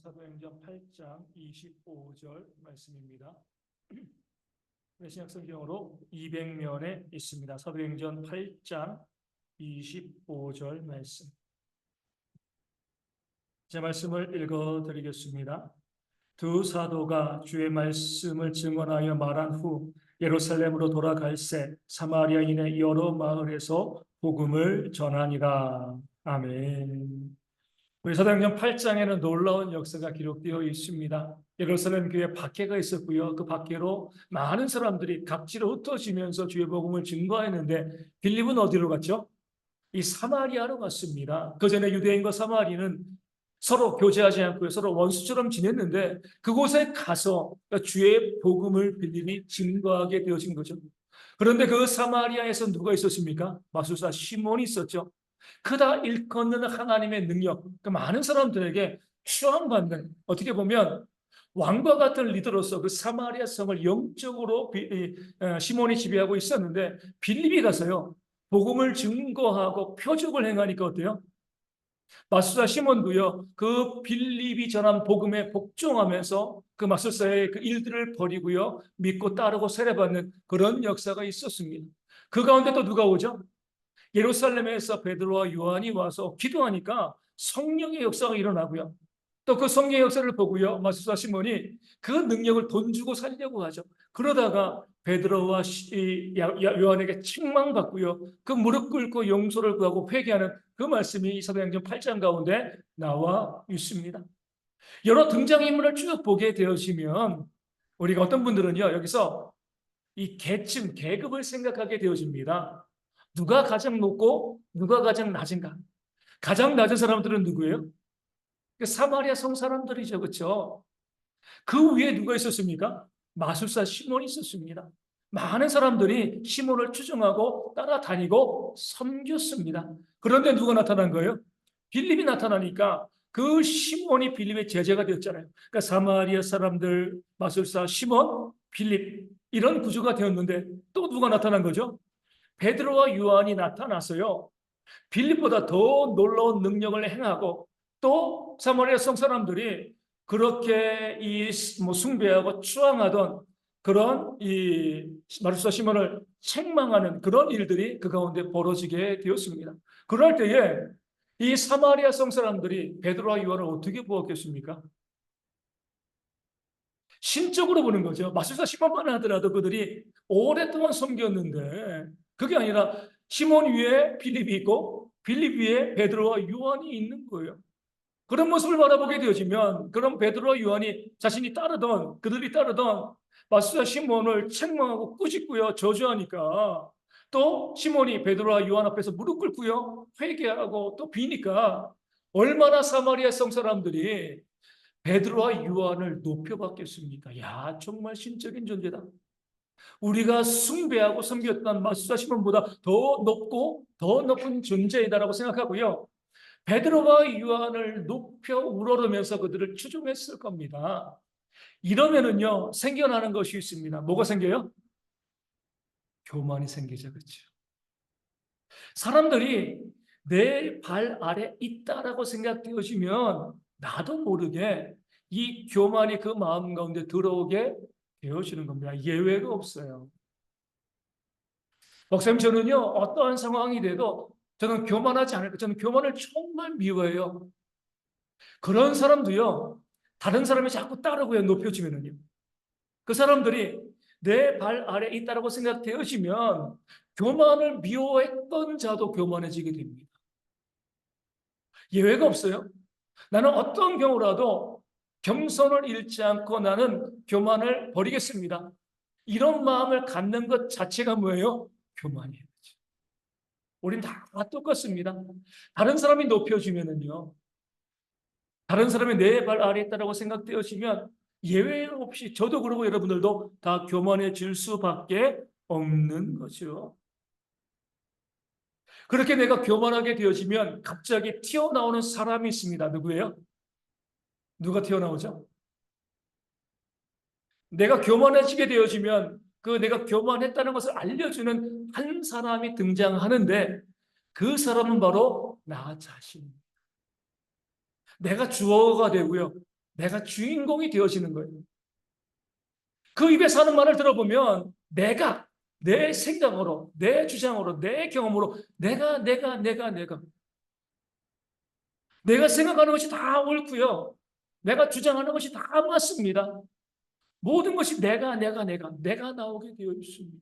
사도행전 8장 25절 말씀입니다. 신약 성경으로 200면에 있습니다. 사도행전 8장 25절 말씀. 제 말씀을 읽어드리겠습니다. 두 사도가 주의 말씀을 증언하여 말한 후 예루살렘으로 돌아갈새 사마리아인의 여러 마을에서 복음을 전하니라. 아멘. 우리 사도행전 8장에는 놀라운 역사가 기록되어 있습니다. 예루살렘 교회 박해가 있었고요. 그 박해로 많은 사람들이 각지로 흩어지면서 주의 복음을 증거했는데 빌립은 어디로 갔죠? 이 사마리아로 갔습니다. 그 전에 유대인과 사마리는 서로 교제하지 않고요. 서로 원수처럼 지냈는데 그곳에 가서 주의 복음을 빌립이 증거하게 되어진 거죠. 그런데 그 사마리아에서 누가 있었습니까? 마술사 시몬이 있었죠. 그다 일컫는 하나님의 능력, 그 많은 사람들에게 추앙받는, 어떻게 보면 왕과 같은 리더로서 그 사마리아 성을 영적으로 시몬이 지배하고 있었는데 빌립이 가서요 복음을 증거하고 표적을 행하니까 어때요? 마술사 시몬도요 그 빌립이 전한 복음에 복종하면서 그 마술사의 그 일들을 버리고요 믿고 따르고 세례받는 그런 역사가 있었습니다. 그 가운데 또 누가 오죠? 예루살렘에서 베드로와 요한이 와서 기도하니까 성령의 역사가 일어나고요. 또 그 성령의 역사를 보고요. 마술사 시몬이 그 능력을 돈 주고 살려고 하죠. 그러다가 베드로와 요한에게 책망받고요. 그 무릎 꿇고 용서를 구하고 회개하는 그 말씀이 사도행전 8장 가운데 나와 있습니다. 여러 등장인물을 쭉 보게 되어지면 우리가 어떤 분들은요. 여기서 이 계층, 계급을 생각하게 되어집니다. 누가 가장 높고 누가 가장 낮은가? 가장 낮은 사람들은 누구예요? 사마리아 성 사람들이죠. 그렇죠? 그 위에 누가 있었습니까? 마술사 시몬이 있었습니다. 많은 사람들이 시몬을 추종하고 따라다니고 섬겼습니다. 그런데 누가 나타난 거예요? 빌립이 나타나니까 그 시몬이 빌립의 제자가 되었잖아요. 그러니까 사마리아 사람들, 마술사 시몬, 빌립 이런 구조가 되었는데 또 누가 나타난 거죠? 베드로와 요한이 나타나서요. 빌립보다 더 놀라운 능력을 행하고 또 사마리아 성 사람들이 그렇게 숭배하고 추앙하던 그런 이 마술사 시몬을 책망하는 그런 일들이 그 가운데 벌어지게 되었습니다. 그럴 때에 이 사마리아 성 사람들이 베드로와 요한을 어떻게 보았겠습니까? 신적으로 보는 거죠. 마술사 시몬만 하더라도 그들이 오랫동안 섬겼는데 그게 아니라 시몬 위에 빌립이 있고 빌립 위에 베드로와 요한이 있는 거예요. 그런 모습을 바라보게 되어지면 그럼 베드로와 요한이 자신이 따르던 그들이 따르던 마술사 시몬을 책망하고 꾸짖고요 저주하니까 또 시몬이 베드로와 요한 앞에서 무릎 꿇고요 회개하고 또 비니까 얼마나 사마리아 성 사람들이 베드로와 요한을 높여받겠습니까? 야, 정말 신적인 존재다. 우리가 숭배하고 섬겼던 마술사 시몬보다 더 높고 더 높은 존재이다라고 생각하고요. 베드로와 요한을 높여 우러르면서 그들을 추종했을 겁니다. 이러면은요, 생겨나는 것이 있습니다. 뭐가 생겨요? 교만이 생기죠, 그렇죠? 사람들이 내 발 아래 있다라고 생각되어지면 나도 모르게 이 교만이 그 마음 가운데 들어오게 되어지는 겁니다. 예외가 없어요. 목사님, 저는요, 어떠한 상황이 돼도 저는 교만하지 않을 거예요. 저는 교만을 정말 미워해요. 그런 사람도요, 다른 사람이 자꾸 따르고요, 높여지면은요. 그 사람들이 내 발 아래 있다라고 생각되어지면 교만을 미워했던 자도 교만해지게 됩니다. 예외가 없어요. 나는 어떤 경우라도 겸손을 잃지 않고 나는 교만을 버리겠습니다. 이런 마음을 갖는 것 자체가 뭐예요? 교만이에요. 우린 다 똑같습니다. 다른 사람이 높여주면은요. 다른 사람이 내 발 아래 있다고 생각되어지면 예외 없이 저도 그러고 여러분들도 다 교만해질 수밖에 없는 거죠. 그렇게 내가 교만하게 되어지면 갑자기 튀어나오는 사람이 있습니다. 누구예요? 누가 튀어나오죠? 내가 교만해지게 되어지면 그 내가 교만했다는 것을 알려주는 한 사람이 등장하는데 그 사람은 바로 나 자신입니다. 내가 주어가 되고요. 내가 주인공이 되어지는 거예요. 그 입에서 하는 말을 들어보면 내가 내 생각으로, 내 주장으로, 내 경험으로 내가 생각하는 것이 다 옳고요. 내가 주장하는 것이 다 맞습니다. 모든 것이 내가 나오게 되어 있습니다.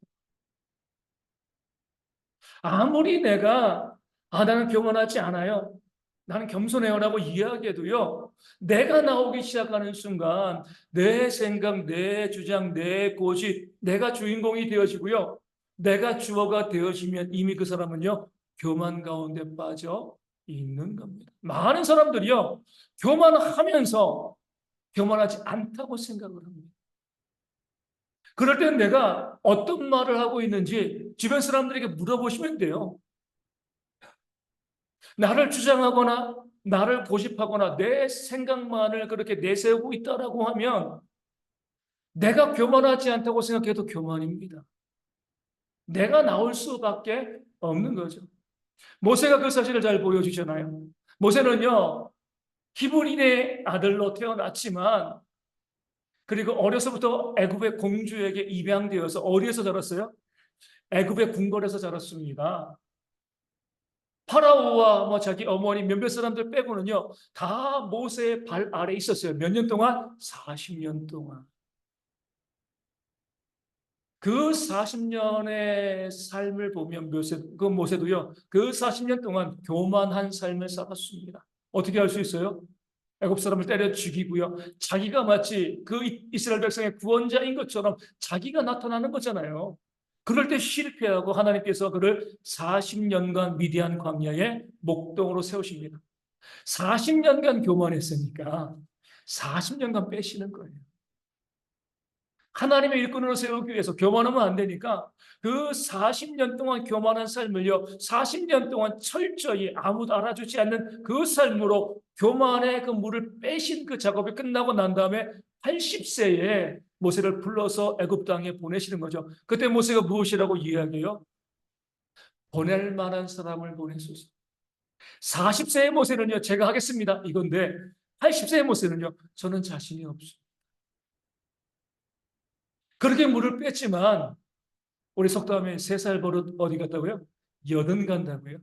아무리 내가 나는 교만하지 않아요. 나는 겸손해요라고 이야기해도요. 내가 나오기 시작하는 순간 내 생각, 내 주장, 내 고집, 내가 주인공이 되어지고요. 내가 주어가 되어지면 이미 그 사람은요. 교만 가운데 빠져 있는 겁니다. 많은 사람들이요. 교만하면서 교만하지 않다고 생각을 합니다. 그럴 때는 내가 어떤 말을 하고 있는지 주변 사람들에게 물어보시면 돼요. 나를 주장하거나 나를 고집하거나 내 생각만을 그렇게 내세우고 있다라고 하면 내가 교만하지 않다고 생각해도 교만입니다. 내가 나올 수밖에 없는 거죠. 모세가 그 사실을 잘 보여주잖아요. 모세는요, 히브리의 아들로 태어났지만 그리고 어려서부터 애굽의 공주에게 입양되어서 어디에서 자랐어요? 애굽의 궁궐에서 자랐습니다. 파라오와 뭐 자기 어머니 몇몇 사람들 빼고는요, 다 모세의 발 아래 있었어요. 몇 년 동안? 40년 동안. 그 40년의 삶을 보면 그 모세도요, 그 40년 동안 교만한 삶을 살았습니다. 어떻게 할 수 있어요? 애굽 사람을 때려 죽이고요. 자기가 마치 그 이스라엘 백성의 구원자인 것처럼 자기가 나타나는 거잖아요. 그럴 때 실패하고 하나님께서 그를 40년간 미디안 광야에 목동으로 세우십니다. 40년간 교만했으니까 40년간 빼시는 거예요. 하나님의 일꾼으로 세우기 위해서 교만하면 안 되니까 그 40년 동안 교만한 삶을요, 40년 동안 철저히 아무도 알아주지 않는 그 삶으로 교만의 그 물을 빼신 그 작업이 끝나고 난 다음에 80세에 모세를 불러서 애굽 땅에 보내시는 거죠. 그때 모세가 무엇이라고 이야기해요? 보낼 만한 사람을 보내소서. 40세의 모세는요, 제가 하겠습니다. 이건데 80세의 모세는요, 저는 자신이 없어요. 그렇게 물을 뺐지만 우리 속담에 3살 버릇 어디 갔다고요? 여든 간다고요.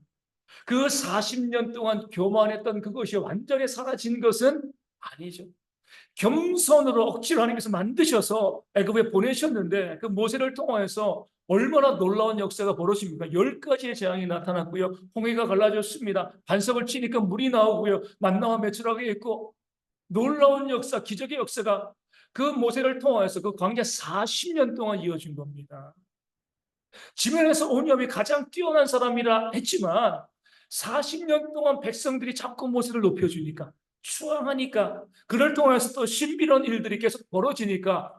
그 40년 동안 교만했던 그것이 완전히 사라진 것은 아니죠. 겸손으로 억지로 하나님께서 만드셔서 애굽에 보내셨는데 그 모세를 통해서 얼마나 놀라운 역사가 벌어집니까? 10가지의 재앙이 나타났고요. 홍해가 갈라졌습니다. 반석을 치니까 물이 나오고요. 만나와 메추라기 있고 놀라운 역사, 기적의 역사가 그 모세를 통해서 그 광야 40년 동안 이어진 겁니다. 지면에서 온유함이 가장 뛰어난 사람이라 했지만 40년 동안 백성들이 자꾸 모세를 높여주니까 추앙하니까 그를 통해서 또 신비로운 일들이 계속 벌어지니까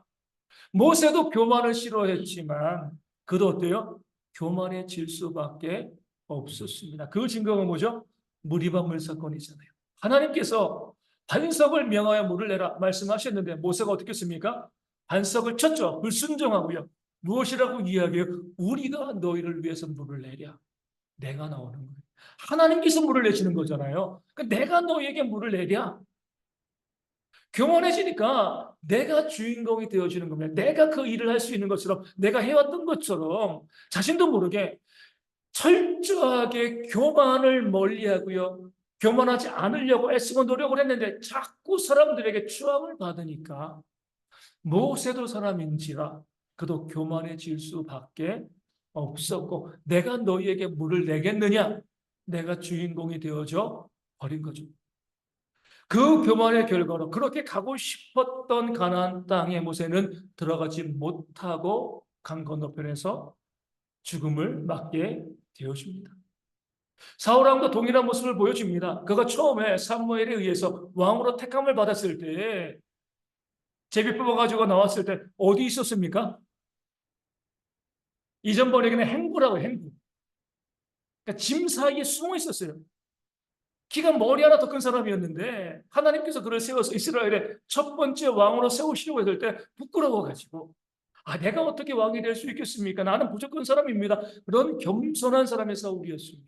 모세도 교만을 싫어했지만 그도 어때요? 교만해질 수밖에 없었습니다. 그 증거가 뭐죠? 무리반물 사건이잖아요. 하나님께서 반석을 명하여 물을 내라 말씀하셨는데 모세가 어떻게 했습니까? 반석을 쳤죠. 불순종하고요. 무엇이라고 이야기해요? 우리가 너희를 위해서 물을 내랴. 내가 나오는 거예요. 하나님께서 물을 내시는 거잖아요. 내가 너희에게 물을 내랴. 교만해지니까 내가 주인공이 되어지는 겁니다. 내가 그 일을 할 수 있는 것처럼 내가 해왔던 것처럼 자신도 모르게 철저하게 교만을 멀리하고요. 교만하지 않으려고 애쓰고 노력을 했는데 자꾸 사람들에게 추앙을 받으니까 모세도 사람인지라 그도 교만해질 수밖에 없었고 내가 너희에게 물을 내겠느냐? 내가 주인공이 되어져 버린 거죠. 그 교만의 결과로 그렇게 가고 싶었던 가나안 땅에 모세는 들어가지 못하고 강 건너편에서 죽음을 맞게 되어집니다. 사울왕도 동일한 모습을 보여줍니다. 그가 처음에 사무엘에 의해서 왕으로 택함을 받았을 때 제비 뽑아가지고 나왔을 때 어디 있었습니까? 이전 번역에는 행구라고 행구. 그러니까 짐 사이에 숨어 있었어요. 키가 머리 하나 더 큰 사람이었는데 하나님께서 그를 세워서 이스라엘의 첫 번째 왕으로 세우시려고 했을 때 부끄러워가지고 내가 어떻게 왕이 될 수 있겠습니까? 나는 부족한 사람입니다. 그런 겸손한 사람의 사울이었습니다.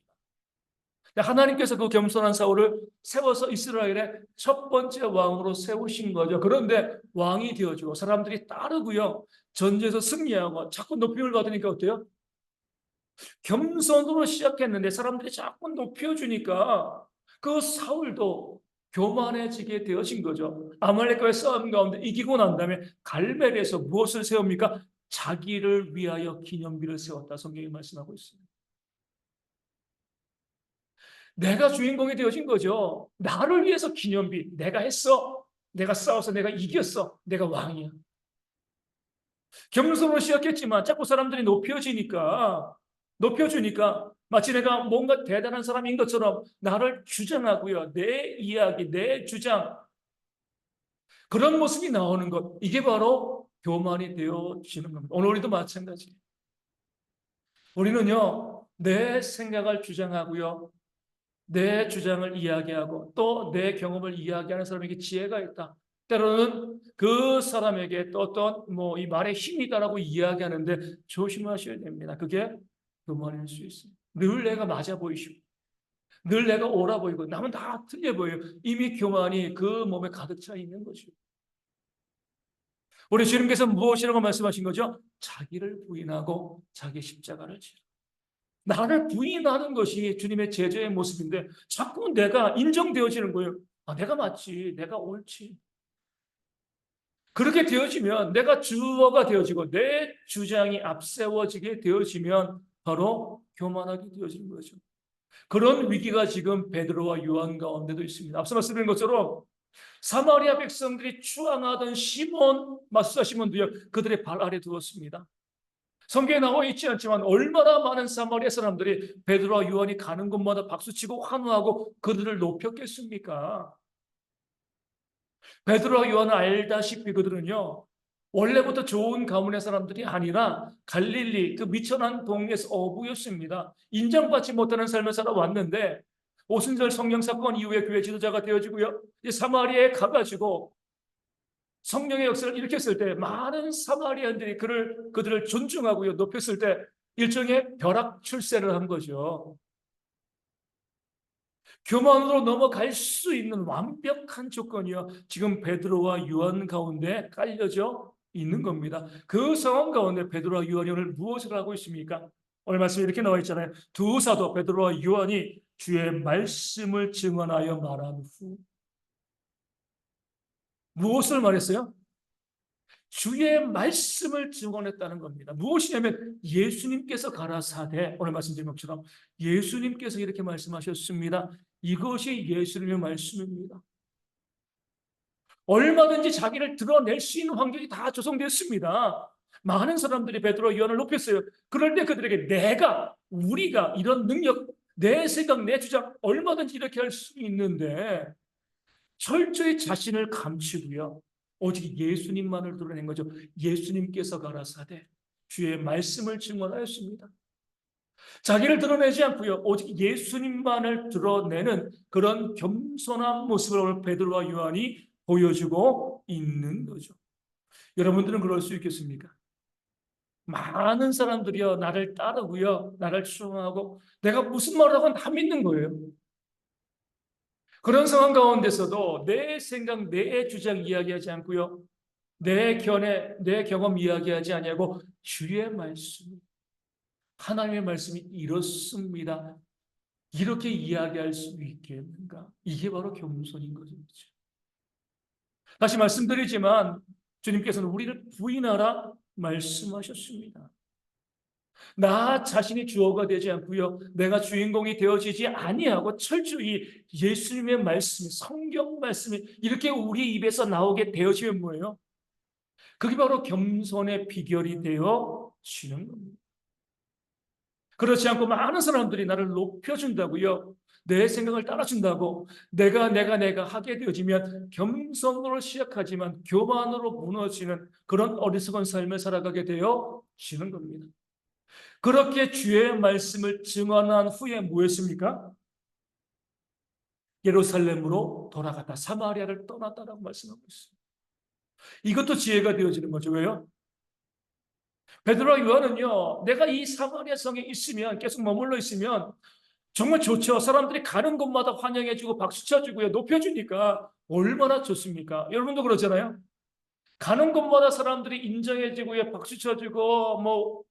하나님께서 그 겸손한 사울을 세워서 이스라엘의 첫 번째 왕으로 세우신 거죠. 그런데 왕이 되어주고 사람들이 따르고요. 전쟁에서 승리하고 자꾸 높임을 받으니까 어때요? 겸손으로 시작했는데 사람들이 자꾸 높여주니까 그 사울도 교만해지게 되어진 거죠. 아말렉과의 싸움 가운데 이기고 난 다음에 갈멜에서 무엇을 세웁니까? 자기를 위하여 기념비를 세웠다. 성경이 말씀하고 있습니다. 내가 주인공이 되어진 거죠. 나를 위해서 기념비. 내가 했어. 내가 싸워서 내가 이겼어. 내가 왕이야. 겸손으로 시작했지만 자꾸 사람들이 높여주니까 마치 내가 뭔가 대단한 사람인 것처럼 나를 주장하고요. 내 이야기, 내 주장, 그런 모습이 나오는 것. 이게 바로 교만이 되어지는 겁니다. 오늘 우리도 마찬가지예요. 우리는요, 내 생각을 주장하고요. 내 주장을 이야기하고 또 내 경험을 이야기하는 사람에게 지혜가 있다. 때로는 그 사람에게 또 어떤 이 말에 힘이 있다라고 이야기하는데 조심하셔야 됩니다. 그게 교만일 수 있습니다. 늘 내가 맞아 보이시고 늘 내가 옳아 보이고 남은 다 틀려 보여요. 이미 교만이 그 몸에 가득 차 있는 거죠. 우리 주님께서 무엇이라고 말씀하신 거죠? 자기를 부인하고 자기 십자가를 지라. 나를 부인하는 것이 주님의 제자의 모습인데 자꾸 내가 인정되어지는 거예요. 아, 내가 맞지. 내가 옳지. 그렇게 되어지면 내가 주어가 되어지고 내 주장이 앞세워지게 되어지면 바로 교만하게 되어지는 거죠. 그런 위기가 지금 베드로와 요한 가운데도 있습니다. 앞서 말씀드린 것처럼 사마리아 백성들이 추앙하던 시몬, 마수사 시몬도요, 그들의 발 아래 두었습니다. 성경에 나와 있지 않지만 얼마나 많은 사마리아 사람들이 베드로와 요한이 가는 곳마다 박수치고 환호하고 그들을 높였겠습니까? 베드로와 요한을 알다시피 그들은요, 원래부터 좋은 가문의 사람들이 아니라 갈릴리 그 미천한 동네에서 어부였습니다. 인정받지 못하는 삶을 살아왔는데 오순절 성령 사건 이후에 교회 지도자가 되어지고요. 사마리아에 가가지고 성령의 역사를 일으켰을 때 많은 사마리아인들이 그들을 존중하고요, 높였을 때 일종의 벼락 출세를 한 거죠. 교만으로 넘어갈 수 있는 완벽한 조건이요, 지금 베드로와 요한 가운데 깔려져 있는 겁니다. 그 상황 가운데 베드로와 요한이 오늘 무엇을 하고 있습니까? 오늘 말씀에 이렇게 나와 있잖아요. 두 사도 베드로와 요한이 주의 말씀을 증언하여 말한 후 무엇을 말했어요? 주의 말씀을 증언했다는 겁니다. 무엇이냐면 예수님께서 가라사대, 오늘 말씀드린 것처럼 예수님께서 이렇게 말씀하셨습니다. 이것이 예수님의 말씀입니다. 얼마든지 자기를 드러낼 수 있는 환경이 다 조성됐습니다. 많은 사람들이 베드로 요한을 높였어요. 그럴 때 그들에게 우리가 이런 능력, 내 생각, 내 주장 얼마든지 이렇게 할 수 있는데 철저히 자신을 감추고요. 오직 예수님만을 드러낸 거죠. 예수님께서 가라사대 주의 말씀을 증언하였습니다. 자기를 드러내지 않고요. 오직 예수님만을 드러내는 그런 겸손한 모습을 오늘 베드로와 요한이 보여주고 있는 거죠. 여러분들은 그럴 수 있겠습니까? 많은 사람들이요, 나를 따르고요, 나를 추앙하고 내가 무슨 말을 하건 다 믿는 거예요. 그런 상황 가운데서도 내 생각, 내 주장 이야기하지 않고요, 내 견해, 내 경험 이야기하지 아니하고 주의 말씀, 하나님의 말씀이 이렇습니다. 이렇게 이야기할 수 있겠는가? 이게 바로 겸손인 거죠. 다시 말씀드리지만 주님께서는 우리를 부인하라 말씀하셨습니다. 나 자신이 주어가 되지 않고요, 내가 주인공이 되어지지 아니하고 철저히 예수님의 말씀, 성경 말씀이 이렇게 우리 입에서 나오게 되어지면 뭐예요? 그게 바로 겸손의 비결이 되어지는 겁니다. 그렇지 않고 많은 사람들이 나를 높여준다고요, 내 생각을 따라준다고 내가 하게 되어지면 겸손으로 시작하지만 교만으로 무너지는 그런 어리석은 삶을 살아가게 되어지는 겁니다. 그렇게 주의 말씀을 증언한 후에 뭐였습니까? 예루살렘으로 돌아갔다. 사마리아를 떠났다라고 말씀하고 있습니다. 이것도 지혜가 되어지는 거죠. 왜요? 베드로와 요한은요, 내가 이 사마리아 성에 있으면, 계속 머물러 있으면 정말 좋죠. 사람들이 가는 곳마다 환영해주고 박수 쳐주고요. 높여주니까 얼마나 좋습니까? 여러분도 그러잖아요. 가는 곳마다 사람들이 인정해주고요. 박수 쳐주고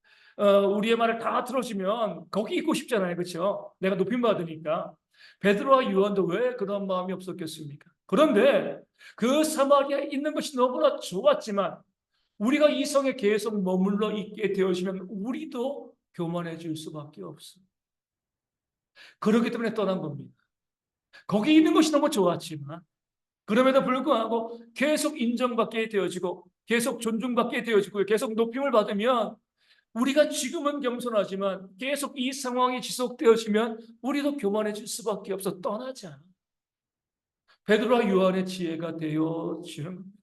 우리의 말을 다 들어주면 거기 있고 싶잖아요. 그렇죠? 내가 높임 받으니까. 베드로와 요한도 왜 그런 마음이 없었겠습니까? 그런데 그 사마리아에 있는 것이 너무나 좋았지만 우리가 이 성에 계속 머물러 있게 되어지면 우리도 교만해질 수밖에 없어요. 그렇기 때문에 떠난 겁니다. 거기 있는 것이 너무 좋았지만 그럼에도 불구하고 계속 인정받게 되어지고 계속 존중받게 되어지고 계속 높임을 받으면 우리가 지금은 겸손하지만 계속 이 상황이 지속되어지면 우리도 교만해질 수밖에 없어 떠나지 않아. 베드로와 요한의 지혜가 되어지는 겁니다.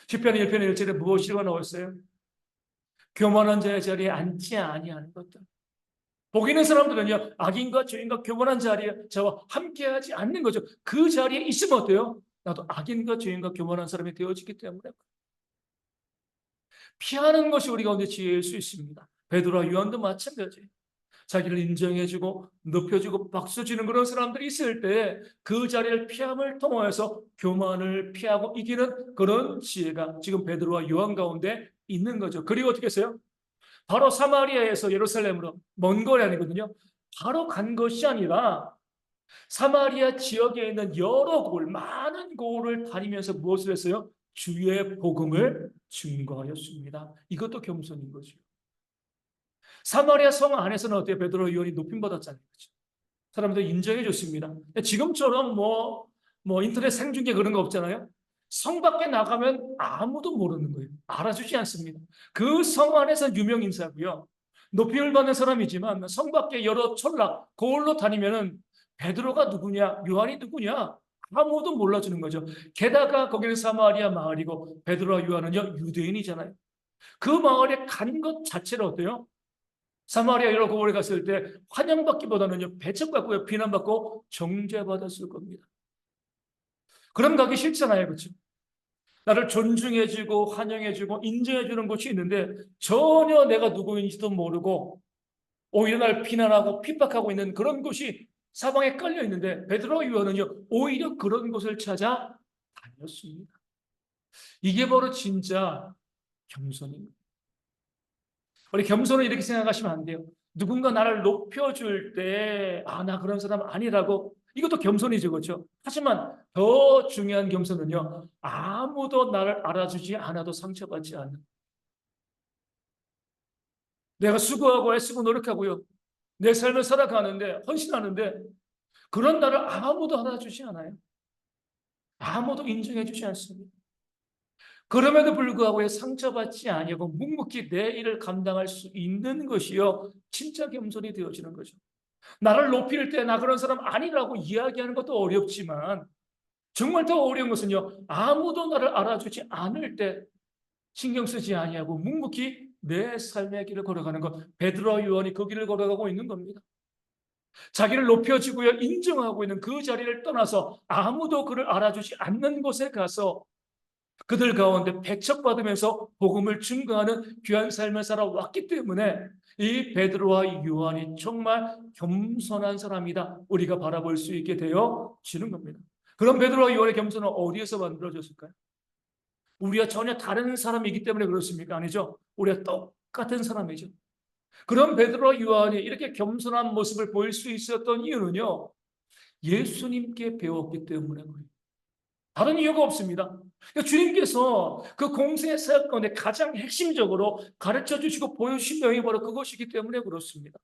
시편 1편 1절에 무엇이라고 나왔어요? 교만한 자의 자리에 앉지 아니하는 것들. 복 있는 사람들은요, 악인과 죄인과 교만한 자리에 저와 함께하지 않는 거죠. 그 자리에 있으면 어때요? 나도 악인과 죄인과 교만한 사람이 되어지기 때문에 피하는 것이 우리 가운데 지혜일 수 있습니다. 베드로와 요한도 마찬가지예요. 자기를 인정해주고 높여주고 박수 주는 그런 사람들이 있을 때 그 자리를 피함을 통해서 교만을 피하고 이기는 그런 지혜가 지금 베드로와 요한 가운데 있는 거죠. 그리고 어떻게 했어요? 바로 사마리아에서 예루살렘으로 먼 거리 아니거든요. 바로 간 것이 아니라 사마리아 지역에 있는 여러 골, 많은 골을 다니면서 무엇을 했어요? 주의 복음을 증거하였습니다. 이것도 겸손인 거죠. 사마리아 성 안에서는 어때요? 베드로 요한이 높임받았잖아요. 그렇죠? 사람들 인정해 줬습니다. 지금처럼 인터넷 생중계 그런 거 없잖아요. 성 밖에 나가면 아무도 모르는 거예요. 알아주지 않습니다. 그 성 안에서 유명 인사고요. 높임을 받는 사람이지만 성 밖에 여러 촌락, 거울로 다니면은 베드로가 누구냐, 요한이 누구냐 아무도 몰라주는 거죠. 게다가 거기는 사마리아 마을이고 베드로와 요한은요 유대인이잖아요. 그 마을에 간 것 자체는 어때요? 사마리아 여러 고을에 갔을 때 환영받기보다는요 배척받고 비난받고 정죄받았을 겁니다. 그럼 가기 싫잖아요, 그렇죠? 나를 존중해주고 환영해주고 인정해주는 곳이 있는데 전혀 내가 누구인지도 모르고 오히려 날 비난하고 핍박하고 있는 그런 곳이 사방에 깔려 있는데 베드로와 요한은요 오히려 그런 곳을 찾아 다녔습니다. 이게 바로 진짜 겸손입니다. 우리 겸손은 이렇게 생각하시면 안 돼요. 누군가 나를 높여줄 때, 나 그런 사람 아니라고. 이것도 겸손이죠, 그렇죠? 하지만 더 중요한 겸손은요, 아무도 나를 알아주지 않아도 상처받지 않는. 내가 수고하고 애쓰고 노력하고요. 내 삶을 살아가는데, 헌신하는데, 그런 나를 아무도 알아주지 않아요. 아무도 인정해주지 않습니다. 그럼에도 불구하고 상처받지 아니하고 묵묵히 내 일을 감당할 수 있는 것이요. 진짜 겸손이 되어지는 거죠. 나를 높일 때 나 그런 사람 아니라고 이야기하는 것도 어렵지만 정말 더 어려운 것은요. 아무도 나를 알아주지 않을 때 신경 쓰지 아니하고 묵묵히 내 삶의 길을 걸어가는 것. 베드로와 요한이 그 길을 걸어가고 있는 겁니다. 자기를 높여주고요. 인정하고 있는 그 자리를 떠나서 아무도 그를 알아주지 않는 곳에 가서 그들 가운데 배척받으면서 복음을 증거하는 귀한 삶을 살아왔기 때문에 이 베드로와 요한이 정말 겸손한 사람이다. 우리가 바라볼 수 있게 되어지는 겁니다. 그럼 베드로와 요한의 겸손은 어디에서 만들어졌을까요? 우리가 전혀 다른 사람이기 때문에 그렇습니까? 아니죠. 우리가 똑같은 사람이죠. 그럼 베드로와 요한이 이렇게 겸손한 모습을 보일 수 있었던 이유는요. 예수님께 배웠기 때문에 그래요. 다른 이유가 없습니다. 그러니까 주님께서 그 공생의 사역 가운데 가장 핵심적으로 가르쳐 주시고 보여주신 내용이 바로 그것이기 때문에 그렇습니다.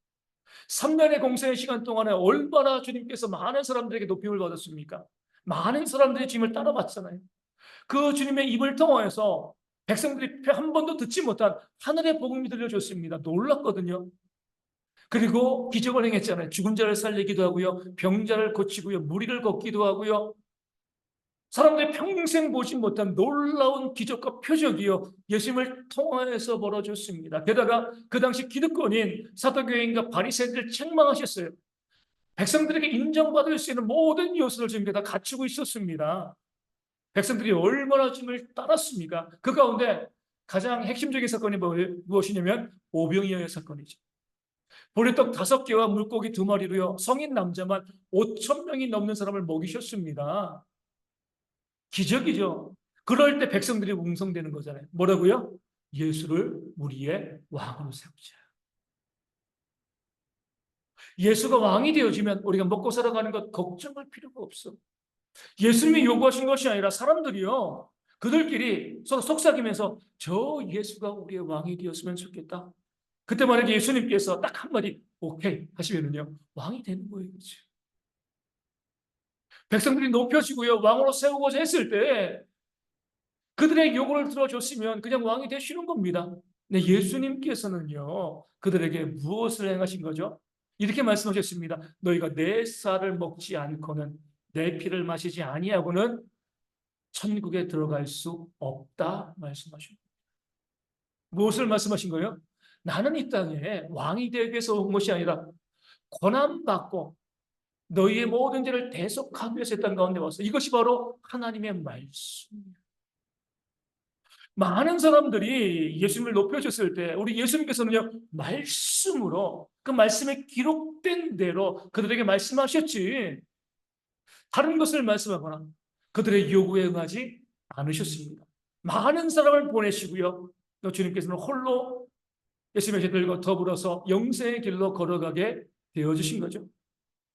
3년의 공생의 시간 동안에 얼마나 주님께서 많은 사람들에게 높임을 받았습니까? 많은 사람들이 주님을 따라봤잖아요. 그 주님의 입을 통해서 백성들이 한 번도 듣지 못한 하늘의 복음이 들려줬습니다. 놀랐거든요. 그리고 기적을 행했잖아요. 죽은 자를 살리기도 하고요. 병자를 고치고요. 무리를 걷기도 하고요. 사람들이 평생 보지 못한 놀라운 기적과 표적이요 예수님을 통하여서 벌어졌습니다. 게다가 그 당시 기득권인 사도교인과 바리새인들 책망하셨어요. 백성들에게 인정받을 수 있는 모든 요소를 지금 다 갖추고 있었습니다. 백성들이 얼마나 주님을 따랐습니까? 그 가운데 가장 핵심적인 사건이 무엇이냐면 오병이어의 사건이죠. 보리떡 5개와 물고기 2마리로요. 성인 남자만 5천 명이 넘는 사람을 먹이셨습니다. 기적이죠. 그럴 때 백성들이 웅성대는 거잖아요. 뭐라고요? 예수를 우리의 왕으로 세우자. 예수가 왕이 되어지면 우리가 먹고 살아가는 것 걱정할 필요가 없어. 예수님이 요구하신 것이 아니라 사람들이요. 그들끼리 서로 속삭이면서 저 예수가 우리의 왕이 되었으면 좋겠다. 그때 만약에 예수님께서 딱 한마디 오케이 하시면은요. 왕이 되는 거예요. 그렇죠? 백성들이 높여지고요. 왕으로 세우고자 했을 때 그들의 요구를 들어줬으면 그냥 왕이 되시는 겁니다. 네, 예수님께서는요. 그들에게 무엇을 행하신 거죠? 이렇게 말씀하셨습니다. 너희가 내 쌀을 먹지 않고는 내 피를 마시지 아니하고는 천국에 들어갈 수 없다 말씀하십니다. 무엇을 말씀하신 거예요? 나는 이 땅에 왕이 되기 위해서 온 것이 아니라 고난받고 너희의 모든 죄를 대속하기 위해서 이 땅 가운데 왔어. 이것이 바로 하나님의 말씀입니다. 많은 사람들이 예수님을 높여줬을 때 우리 예수님께서는요 말씀으로 그 말씀에 기록된 대로 그들에게 말씀하셨지 다른 것을 말씀하거나 그들의 요구에 응하지 않으셨습니다. 많은 사람을 보내시고요 또 주님께서는 홀로 예수님의 들과 더불어서 영생의 길로 걸어가게 되어주신 거죠.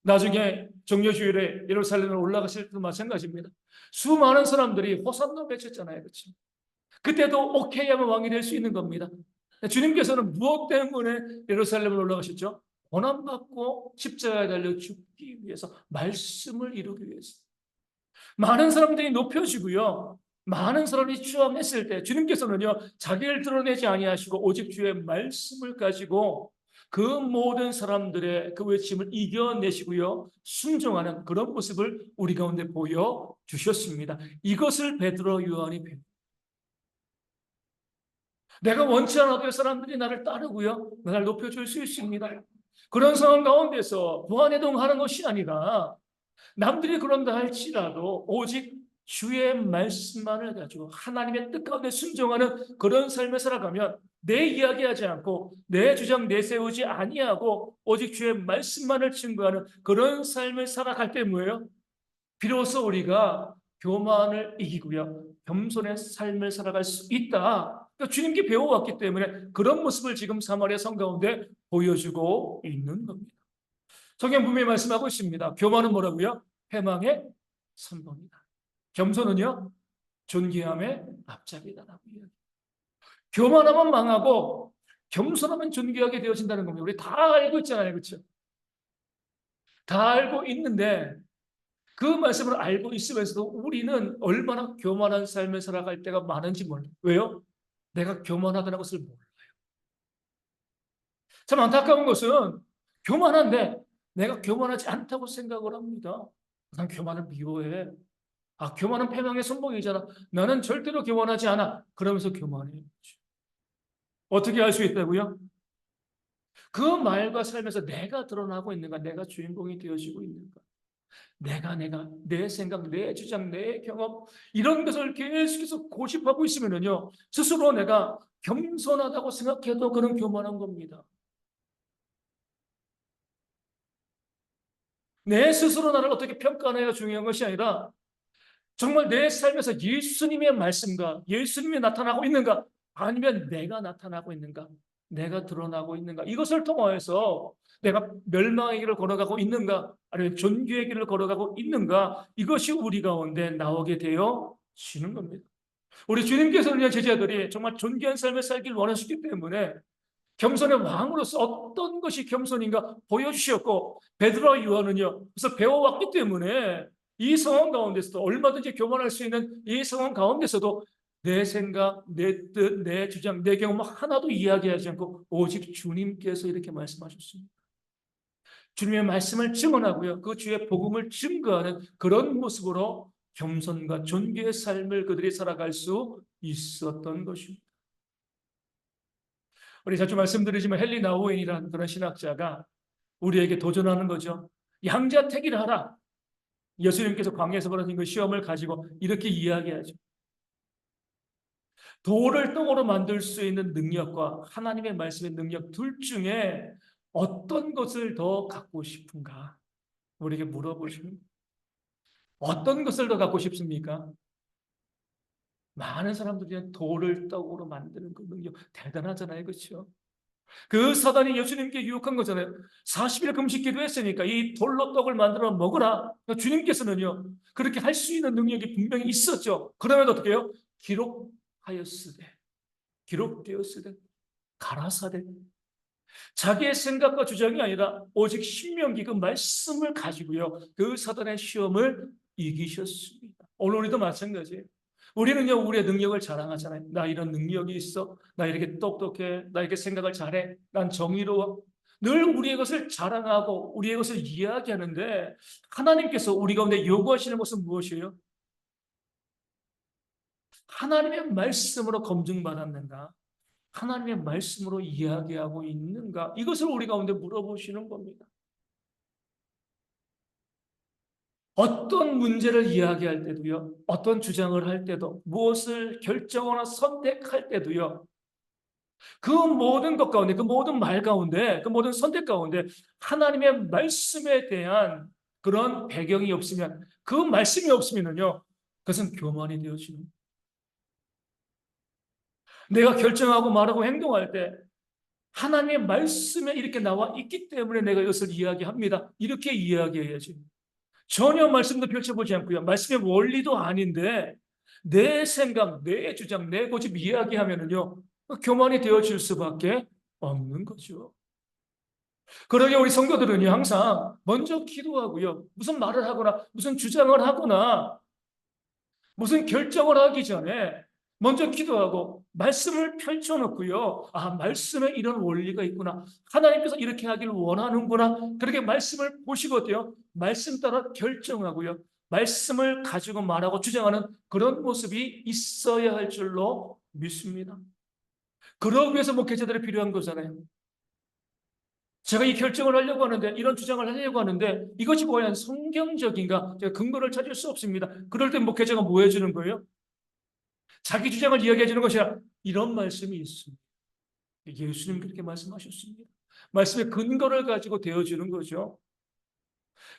나중에 정료주일에 예루살렘에 올라가실 때도 마찬가지입니다. 수많은 사람들이 호산나 외쳤잖아요. 그렇죠? 그때도 오케이 하면 왕이 될 수 있는 겁니다. 주님께서는 무엇 때문에 예루살렘을 올라가셨죠? 고난받고 십자가에 달려 죽기 위해서, 말씀을 이루기 위해서. 많은 사람들이 높여지고요. 많은 사람이 추앙했을 때 주님께서는요. 자기를 드러내지 아니하시고 오직 주의 말씀을 가지고 그 모든 사람들의 그 외침을 이겨내시고요. 순종하는 그런 모습을 우리 가운데 보여주셨습니다. 이것을 베드로 요한이 배웁니다. 내가 원치 않아도 사람들이 나를 따르고요. 나를 높여줄 수 있습니다. 그런 상황 가운데서 부안해동하는 것이 아니라 남들이 그런다 할지라도 오직 주의 말씀만을 가지고 하나님의 뜻 가운데 순종하는 그런 삶을 살아가면 내 이야기하지 않고 내 주장 내세우지 아니하고 오직 주의 말씀만을 증거하는 그런 삶을 살아갈 때 뭐예요? 비로소 우리가 교만을 이기고요. 겸손의 삶을 살아갈 수 있다. 그러니까 주님께 배워왔기 때문에 그런 모습을 지금 사마리아 성 가운데 보여주고 있는 겁니다. 성경 분명히 말씀하고 있습니다. 교만은 뭐라고요? 패망의 선봉이다. 겸손은요? 존귀함의 앞잡이다라고 이야기. 교만하면 망하고 겸손하면 존귀하게 되어진다는 겁니다. 우리 다 알고 있잖아요. 그렇죠? 다 알고 있는데 그 말씀을 알고 있으면서도 우리는 얼마나 교만한 삶을 살아갈 때가 많은지 몰라요. 왜요? 내가 교만하다는 것을 몰라요. 참 안타까운 것은 교만한데 내가 교만하지 않다고 생각을 합니다. 난 교만을 미워해. 아, 교만은 패망의 선봉이잖아. 나는 절대로 교만하지 않아. 그러면서 교만해요. 어떻게 할 수 있다고요? 그 말과 삶에서 내가 드러나고 있는가? 내가 주인공이 되어지고 있는가? 내가 내 생각, 내 주장, 내 경험 이런 것을 계속해서 고집하고 있으면요 스스로 내가 겸손하다고 생각해도 그런 교만한 겁니다. 내 스스로 나를 어떻게 평가하느냐가 중요한 것이 아니라 정말 내 삶에서 예수님의 말씀과 예수님이 나타나고 있는가 아니면 내가 나타나고 있는가 내가 드러나고 있는가 이것을 통하여서 내가 멸망의 길을 걸어가고 있는가 아니면 존귀의 길을 걸어가고 있는가 이것이 우리 가운데 나오게 되어지는 겁니다. 우리 주님께서는 제자들이 정말 존귀한 삶을 살길 원하시기 때문에 겸손의 왕으로서 어떤 것이 겸손인가 보여주셨고 베드로와 요한은요 그래서 배워왔기 때문에 이 상황 가운데서도 얼마든지 교만할 수 있는 이 상황 가운데서도 내 생각, 내 뜻, 내 주장, 내 경험 하나도 이야기하지 않고 오직 주님께서 이렇게 말씀하셨습니다. 주님의 말씀을 증언하고요 그 주의 복음을 증거하는 그런 모습으로 겸손과 존귀의 삶을 그들이 살아갈 수 있었던 것입니다. 우리 자주 말씀드리지만 헨리 나우엔이라는 그런 신학자가 우리에게 도전하는 거죠. 양자택일을 하라. 예수님께서 광야에서 벌어진 그 시험을 가지고 이렇게 이야기하죠. 돌을 떡으로 만들 수 있는 능력과 하나님의 말씀의 능력 둘 중에 어떤 것을 더 갖고 싶은가? 우리에게 물어보시면 어떤 것을 더 갖고 싶습니까? 많은 사람들이 돌을 떡으로 만드는 그 능력 대단하잖아요. 그렇죠? 그 사단이 예수님께 유혹한 거잖아요. 40일 금식 기도했으니까 이 돌로 떡을 만들어 먹으라. 그러니까 주님께서는요, 그렇게 할 수 있는 능력이 분명히 있었죠. 그러면 어떻게 해요? 기록하였으되, 기록되었으되, 가라사대. 자기의 생각과 주장이 아니라 오직 신명기 그 말씀을 가지고요, 그 사단의 시험을 이기셨습니다. 오늘 우리도 마찬가지예요. 우리는요, 우리의 능력을 자랑하잖아요. 나 이런 능력이 있어. 나 이렇게 똑똑해. 나 이렇게 생각을 잘해. 난 정의로워. 늘 우리의 것을 자랑하고 우리의 것을 이야기하는데 하나님께서 우리 가운데 요구하시는 것은 무엇이에요? 하나님의 말씀으로 검증받았는가? 하나님의 말씀으로 이야기하고 있는가? 이것을 우리 가운데 물어보시는 겁니다. 어떤 문제를 이야기할 때도요, 어떤 주장을 할 때도, 무엇을 결정하거나 선택할 때도요, 그 모든 것 가운데, 그 모든 말 가운데, 그 모든 선택 가운데 하나님의 말씀에 대한 그런 배경이 없으면, 그 말씀이 없으면요, 그것은 교만이 되어지는. 내가 결정하고 말하고 행동할 때 하나님의 말씀에 이렇게 나와 있기 때문에 내가 이것을 이야기합니다. 이렇게 이야기해야지. 전혀 말씀도 펼쳐보지 않고요. 말씀의 원리도 아닌데 내 생각, 내 주장, 내 고집 이야기하면은요, 교만이 되어질 수밖에 없는 거죠. 그러게 우리 성도들은요, 항상 먼저 기도하고요. 무슨 말을 하거나 무슨 주장을 하거나 무슨 결정을 하기 전에 먼저 기도하고 말씀을 펼쳐놓고요. 아, 말씀에 이런 원리가 있구나. 하나님께서 이렇게 하기를 원하는구나. 그렇게 말씀을 보시거든요. 말씀 따라 결정하고요. 말씀을 가지고 말하고 주장하는 그런 모습이 있어야 할 줄로 믿습니다. 그러기 위해서 목회자들이 필요한 거잖아요. 제가 이 결정을 하려고 하는데, 이런 주장을 하려고 하는데, 이것이 과연 성경적인가? 제가 근거를 찾을 수 없습니다. 그럴 때 목회자가 뭐 해주는 거예요? 자기 주장을 이야기해 주는 것이 아니라 이런 말씀이 있습니다. 예수님 그렇게 말씀하셨습니다. 말씀의 근거를 가지고 되어주는 거죠.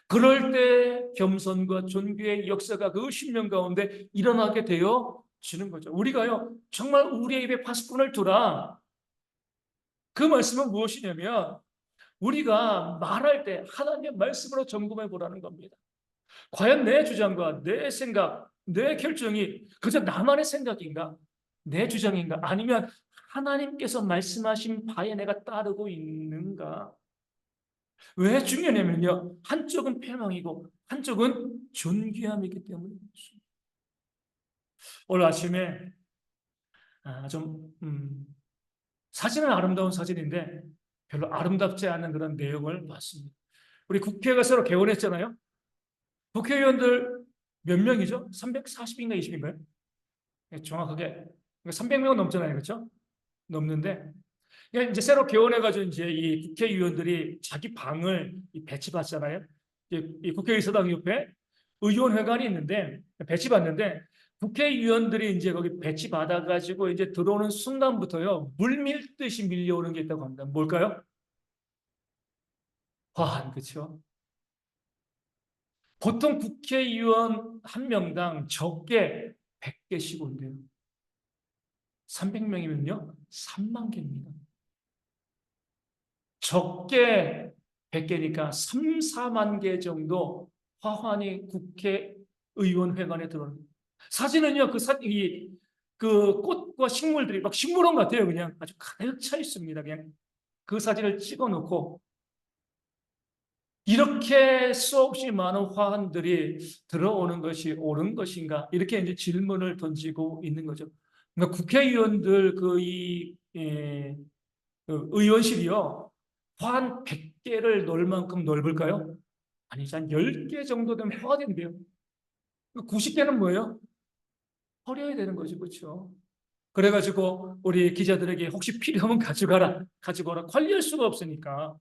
그럴 때 겸손과 존귀의 역사가 그 신명 가운데 일어나게 되어지는 거죠. 우리가요, 정말 우리의 입에 파수꾼을 두라. 그 말씀은 무엇이냐면 우리가 말할 때 하나님의 말씀으로 점검해 보라는 겁니다. 과연 내 주장과 내 생각, 내 결정이 그저 나만의 생각인가? 내 주장인가? 아니면 하나님께서 말씀하신 바에 내가 따르고 있는가? 왜 중요하냐면요. 한쪽은 패망이고 한쪽은 존귀함이기 때문입니다. 오늘 아침에 좀 사진은 아름다운 사진인데 별로 아름답지 않은 그런 내용을 봤습니다. 우리 국회가 새로 개원했잖아요. 국회의원들 몇 명이죠? 340인가 20인가요? 정확하게 300명은 넘잖아요, 그렇죠? 넘는데 이제 새로 개원해가지고 이제 이 국회의원들이 자기 방을 배치받잖아요. 이 국회의사당 옆에 의원회관이 있는데 배치받는데 국회의원들이 이제 거기 배치받아가지고 이제 들어오는 순간부터요 물 밀듯이 밀려오는 게 있다고 합니다. 뭘까요? 화환, 그렇죠? 보통 국회의원 한 명당 적게 100개씩 온대요. 300명이면요 3만 개입니다. 적게 100개니까 3, 4만 개 정도 화환이 국회의원 회관에 들어옵니다. 사진은요, 그 꽃과 식물들이 막 식물원 같아요. 그냥 아주 가득 차 있습니다. 그냥 그 사진을 찍어 놓고 이렇게 수없이 많은 화환들이 들어오는 것이 옳은 것인가? 이렇게 이제 질문을 던지고 있는 거죠. 그러니까 국회의원들 그 의원실이요. 화한 100개를 넣을 만큼 넓을까요? 아니죠. 한 10개 정도 되면 화가 된대요. 90개는 뭐예요? 버려야 되는 거죠. 그렇죠? 그래가지고 우리 기자들에게 혹시 필요하면 가져가라. 가져가라. 관리할 수가 없으니까.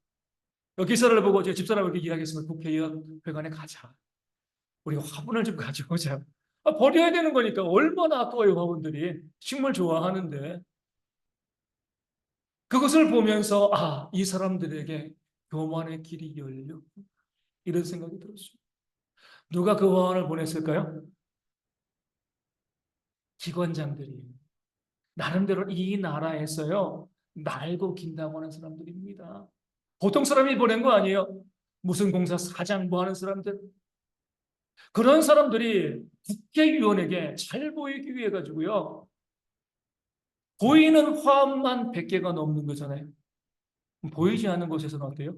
기사를 보고 제 집사람에게 이야기했으면 국회의원 회관에 가자. 우리 화분을 좀 가져오자. 버려야 되는 거니까 얼마나 아까워요, 화분들이. 식물 좋아하는데. 그것을 보면서 이 사람들에게 교만의 길이 열려. 이런 생각이 들었어요. 누가 그 화환을 보냈을까요? 기관장들이에요. 나름대로 이 나라에서요, 날고 긴다고 하는 사람들입니다. 보통 사람이 보낸 거 아니에요. 무슨 공사 사장 뭐 하는 사람들. 그런 사람들이 국회의원에게 잘 보이기 위해 가지고요. 보이는 화합만 100개가 넘는 거잖아요. 보이지 않는 곳에서는 어때요?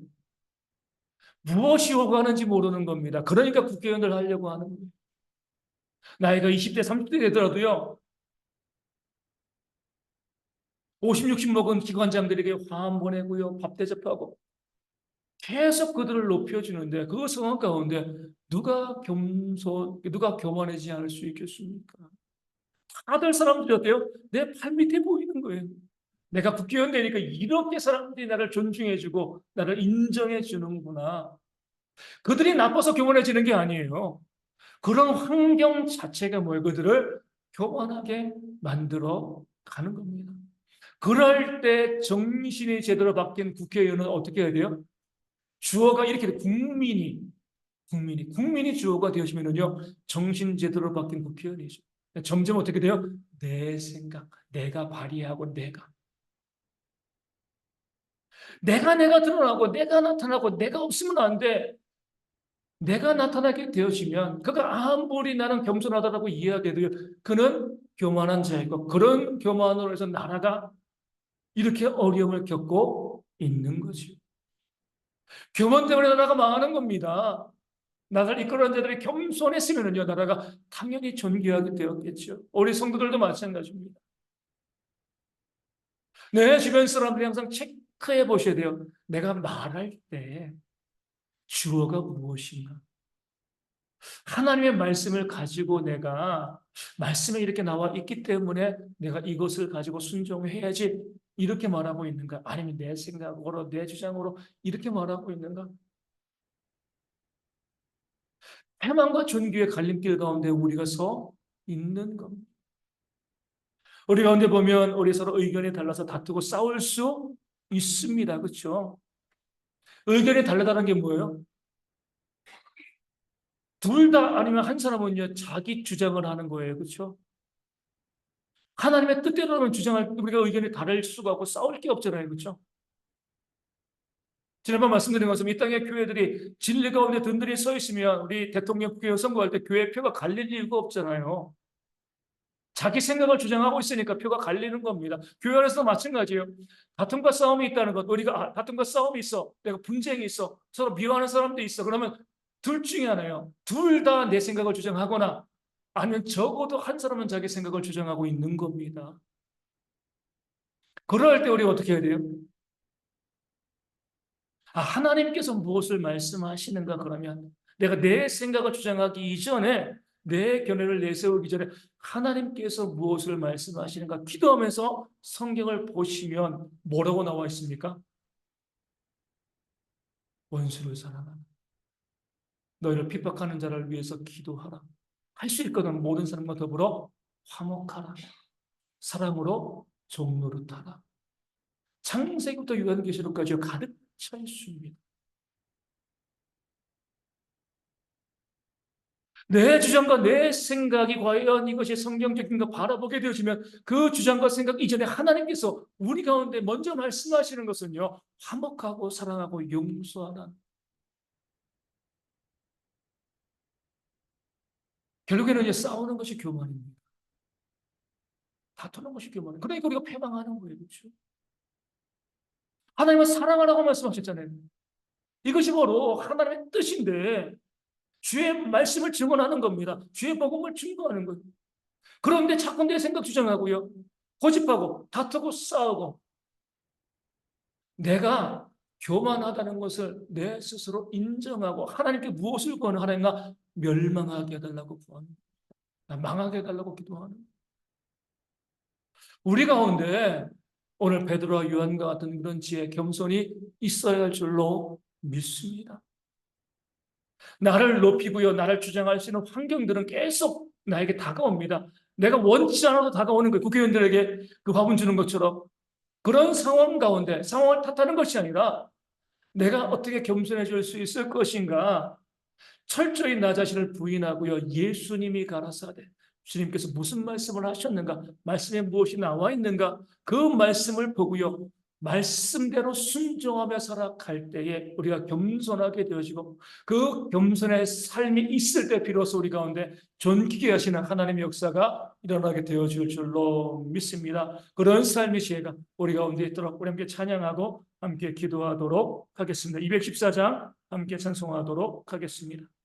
무엇이 오가는지 모르는 겁니다. 그러니까 국회의원들 하려고 하는 거예요. 나이가 20대, 30대 되더라도요. 50, 60 먹은 기관장들에게 화환 보내고요. 밥 대접하고 계속 그들을 높여주는데 그 상황 가운데 누가 교만하지 않을 수 있겠습니까? 다들 사람들이 어때요? 내 팔 밑에 보이는 거예요. 내가 국회의원 되니까 이렇게 사람들이 나를 존중해주고 나를 인정해주는구나. 그들이 나빠서 교만해지는 게 아니에요. 그런 환경 자체가 뭐예요? 그들을 교만하게 만들어 가는 겁니다. 그럴 때 정신이 제대로 바뀐 국회의원은 어떻게 해야 돼요? 주어가 이렇게 국민이 주어가 되시면은요 정신 제대로 바뀐 국회의원이죠. 점점 어떻게 돼요? 내 생각, 내가 발휘하고 내가 드러나고 내가 나타나고 내가 없으면 안 돼. 내가 나타나게 되어지면 그가 아무리 나는 겸손하다고 이야기해도 그는 교만한 자이고 그런 교만으로 해서 나라가 이렇게 어려움을 겪고 있는 거지. 교만 때문에 나라가 망하는 겁니다. 나라를 이끌어낸 자들이 겸손했으면요 나라가 당연히 존귀하게 되었겠죠. 우리 성도들도 마찬가지입니다. 내 주변 사람들이 항상 체크해 보셔야 돼요. 내가 말할 때 주어가 무엇인가? 하나님의 말씀을 가지고 내가 말씀에 이렇게 나와 있기 때문에 내가 이것을 가지고 순종해야지 이렇게 말하고 있는가? 아니면 내 생각으로 내 주장으로 이렇게 말하고 있는가? 패망과 존귀의 갈림길 가운데 우리가 서 있는 겁니다. 우리 가운데 보면 우리 서로 의견이 달라서 다투고 싸울 수 있습니다. 그렇죠? 의견이 다르다는 게 뭐예요? 둘 다 아니면 한 사람은요 자기 주장을 하는 거예요. 그렇죠? 하나님의 뜻대로는 주장할 우리가 의견이 다를 수가 없고 싸울 게 없잖아요. 그렇죠? 지난번 말씀드린 것처럼 이 땅의 교회들이 진리 가운데 든든히 서 있으면 우리 대통령 국회의원 선거할 때 교회 표가 갈릴 이유가 없잖아요. 자기 생각을 주장하고 있으니까 표가 갈리는 겁니다. 교회 안에서도 마찬가지예요. 다툼과 싸움이 있다는 것. 우리가 다툼과 싸움이 있어. 내가 분쟁이 있어. 서로 미워하는 사람도 있어. 그러면 둘 중에 하나예요. 둘 다 내 생각을 주장하거나 아니면 적어도 한 사람은 자기 생각을 주장하고 있는 겁니다. 그럴 때 우리 어떻게 해야 돼요? 하나님께서 무엇을 말씀하시는가 그러면 내가 내 생각을 주장하기 이전에 내 견해를 내세우기 전에 하나님께서 무엇을 말씀하시는가 기도하면서 성경을 보시면 뭐라고 나와 있습니까? 원수를 사랑하라. 너희를 핍박하는 자를 위해서 기도하라. 할 수 있거든 모든 사람과 더불어 화목하라. 사랑으로 종노릇하라. 창세기부터 요한계시록까지 가득 차 있습니다. 내 주장과 내 생각이 과연 이것이 성경적인가 바라보게 되어지면 그 주장과 생각 이전에 하나님께서 우리 가운데 먼저 말씀하시는 것은요. 화목하고 사랑하고 용서하라. 결국에는 이제 싸우는 것이 교만입니다. 다투는 것이 교만입니다. 그러니까 우리가 패망하는 거예요. 그렇죠? 하나님은 사랑하라고 말씀하셨잖아요. 이것이 바로 하나님의 뜻인데 주의 말씀을 증언하는 겁니다. 주의 복음을 증거하는 거예요. 그런데 자꾸 내 생각 주장하고요. 고집하고 다투고 싸우고 내가 교만하다는 것을 내 스스로 인정하고 하나님께 무엇을 구하는 하나님과 멸망하게 해달라고 구합니다. 망하게 해달라고 기도하는 우리 가운데 오늘 베드로와 요한과 같은 그런 지혜 겸손이 있어야 할 줄로 믿습니다. 나를 높이고요 나를 주장할 수 있는 환경들은 계속 나에게 다가옵니다. 내가 원치 않아도 다가오는 거예요. 국회의원들에게 그 화분 주는 것처럼 그런 상황 가운데 상황을 탓하는 것이 아니라 내가 어떻게 겸손해질 수 있을 것인가? 철저히 나 자신을 부인하고요. 예수님이 가라사대 주님께서 무슨 말씀을 하셨는가? 말씀에 무엇이 나와 있는가? 그 말씀을 보고요. 말씀대로 순종하며 살아갈 때에 우리가 겸손하게 되어지고 그 겸손의 삶이 있을 때 비로소 우리 가운데 존귀케 하시는 하나님의 역사가 일어나게 되어질 줄로 믿습니다. 그런 삶의 지혜가 우리 가운데 있도록 우리 함께 찬양하고 함께 기도하도록 하겠습니다. 214장 함께 찬송하도록 하겠습니다.